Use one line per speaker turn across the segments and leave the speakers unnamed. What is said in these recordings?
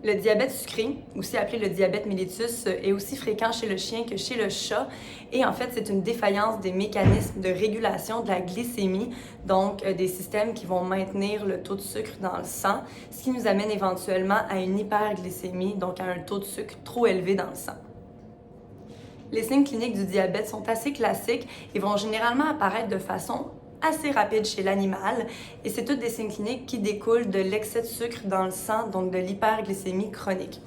Le diabète sucré, aussi appelé le diabète mellitus, est aussi fréquent chez le chien que chez le chat. Et en fait, c'est une défaillance des mécanismes de régulation de la glycémie, donc des systèmes qui vont maintenir le taux de sucre dans le sang, ce qui nous amène éventuellement à une hyperglycémie, donc à un taux de sucre trop élevé dans le sang. Les signes cliniques du diabète sont assez classiques et vont généralement apparaître de façon assez rapide chez l'animal et c'est tous des signes cliniques qui découlent de l'excès de sucre dans le sang, donc de l'hyperglycémie chronique.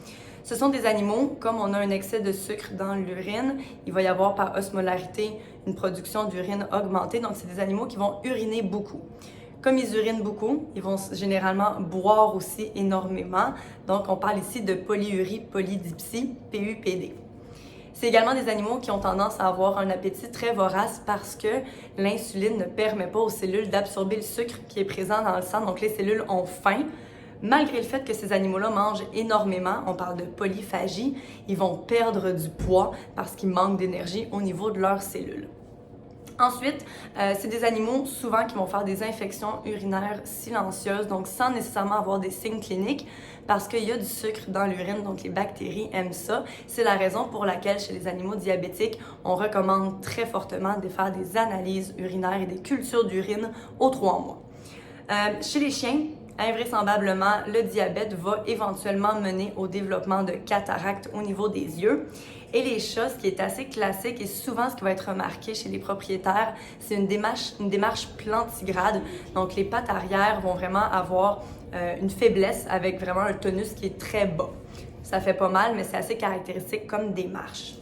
Ce sont des animaux, comme on a un excès de sucre dans l'urine, il va y avoir par osmolarité une production d'urine augmentée, donc c'est des animaux qui vont uriner beaucoup. Comme ils urinent beaucoup, ils vont généralement boire aussi énormément, donc on parle ici de polyurie polydipsie, PUPD. C'est également des animaux qui ont tendance à avoir un appétit très vorace parce que l'insuline ne permet pas aux cellules d'absorber le sucre qui est présent dans le sang, donc les cellules ont faim. Malgré le fait que ces animaux-là mangent énormément, on parle de polyphagie, ils vont perdre du poids parce qu'ils manquent d'énergie au niveau de leurs cellules. Ensuite, c'est des animaux souvent qui vont faire des infections urinaires silencieuses, donc sans nécessairement avoir des signes cliniques, parce qu'il y a du sucre dans l'urine, donc les bactéries aiment ça. C'est la raison pour laquelle chez les animaux diabétiques, on recommande très fortement de faire des analyses urinaires et des cultures d'urine aux 3 mois. Chez les chiens, invraisemblablement, le diabète va éventuellement mener au développement de cataractes au niveau des yeux. Et les chats, ce qui est assez classique et souvent ce qui va être remarqué chez les propriétaires, c'est une démarche plantigrade. Donc les pattes arrière vont vraiment avoir une faiblesse avec vraiment un tonus qui est très bas. Ça fait pas mal, mais c'est assez caractéristique comme démarche.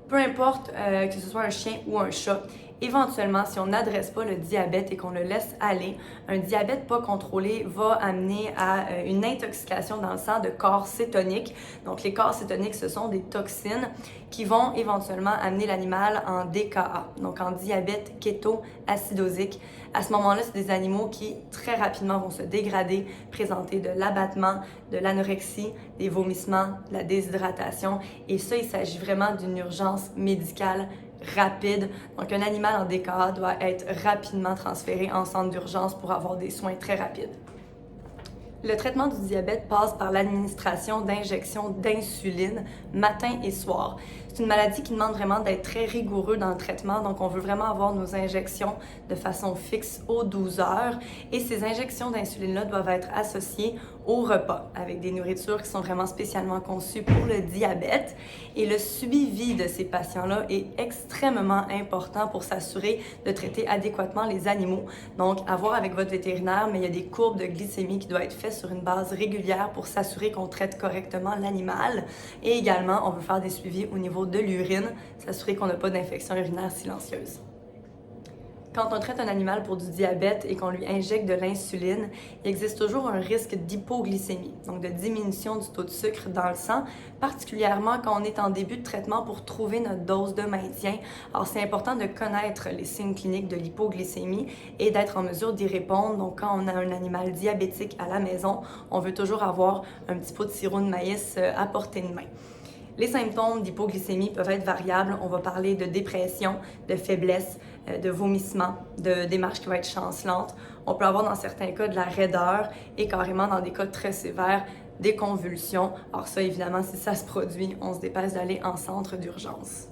Peu importe que ce soit un chien ou un chat, éventuellement, si on n'adresse pas le diabète et qu'on le laisse aller, un diabète pas contrôlé va amener à une intoxication dans le sang de corps cétoniques. Donc, les corps cétoniques, ce sont des toxines qui vont éventuellement amener l'animal en DKA, donc en diabète kéto-acidosique. À ce moment-là, c'est des animaux qui très rapidement vont se dégrader, présenter de l'abattement, de l'anorexie, des vomissements, de la déshydratation. Et ça, il s'agit vraiment d'une urgence médicale rapide. Donc, un animal en DKA doit être rapidement transféré en centre d'urgence pour avoir des soins très rapides. Le traitement du diabète passe par l'administration d'injections d'insuline matin et soir. C'est une maladie qui demande vraiment d'être très rigoureux dans le traitement, donc on veut vraiment avoir nos injections de façon fixe aux 12 heures et ces injections d'insuline-là doivent être associées au repas avec des nourritures qui sont vraiment spécialement conçues pour le diabète et le suivi de ces patients-là est extrêmement important pour s'assurer de traiter adéquatement les animaux. Donc, à voir avec votre vétérinaire, mais il y a des courbes de glycémie qui doivent être faites sur une base régulière pour s'assurer qu'on traite correctement l'animal. Et également, on veut faire des suivis au niveau de l'urine, s'assurer qu'on n'a pas d'infection urinaire silencieuse. Quand on traite un animal pour du diabète et qu'on lui injecte de l'insuline, il existe toujours un risque d'hypoglycémie, donc de diminution du taux de sucre dans le sang, particulièrement quand on est en début de traitement pour trouver notre dose de maintien. Alors, c'est important de connaître les signes cliniques de l'hypoglycémie et d'être en mesure d'y répondre. Donc, quand on a un animal diabétique à la maison, on veut toujours avoir un petit pot de sirop de maïs à portée de main. Les symptômes d'hypoglycémie peuvent être variables. On va parler de dépression, de faiblesse, de vomissement, de démarche qui va être chancelante. On peut avoir dans certains cas de la raideur et carrément dans des cas très sévères, des convulsions. Alors ça, évidemment, si ça se produit, on se dépêche d'aller en centre d'urgence.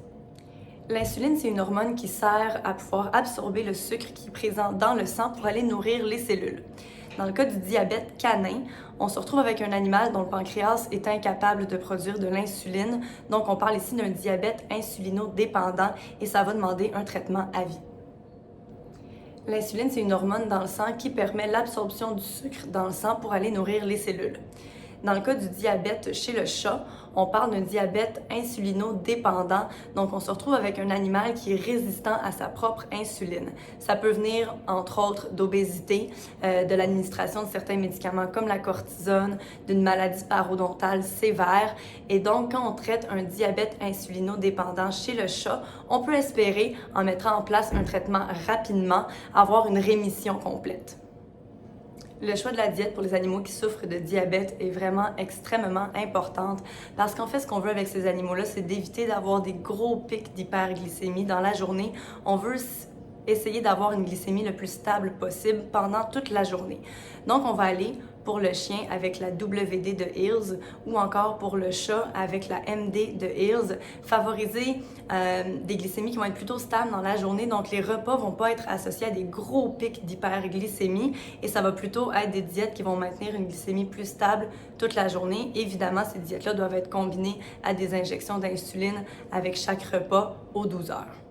L'insuline, c'est une hormone qui sert à pouvoir absorber le sucre qui est présent dans le sang pour aller nourrir les cellules. Dans le cas du diabète canin, on se retrouve avec un animal dont le pancréas est incapable de produire de l'insuline. Donc, on parle ici d'un diabète insulinodépendant et ça va demander un traitement à vie. L'insuline, c'est une hormone dans le sang qui permet l'absorption du sucre dans le sang pour aller nourrir les cellules. Dans le cas du diabète chez le chat, on parle d'un diabète insulinodépendant. Donc, on se retrouve avec un animal qui est résistant à sa propre insuline. Ça peut venir, entre autres, d'obésité, de l'administration de certains médicaments comme la cortisone, d'une maladie parodontale sévère. Et donc, quand on traite un diabète insulinodépendant chez le chat, on peut espérer, en mettant en place un traitement rapidement, avoir une rémission complète. Le choix de la diète pour les animaux qui souffrent de diabète est vraiment extrêmement importante parce qu'en fait, ce qu'on veut avec ces animaux-là, c'est d'éviter d'avoir des gros pics d'hyperglycémie dans la journée. On veut essayer d'avoir une glycémie le plus stable possible pendant toute la journée. Donc, on va aller pour le chien avec la WD de Hills ou encore pour le chat avec la MD de Hills. Favoriser des glycémies qui vont être plutôt stables dans la journée, donc les repas vont pas être associés à des gros pics d'hyperglycémie et ça va plutôt être des diètes qui vont maintenir une glycémie plus stable toute la journée. Évidemment, ces diètes-là doivent être combinées à des injections d'insuline avec chaque repas aux 12 heures.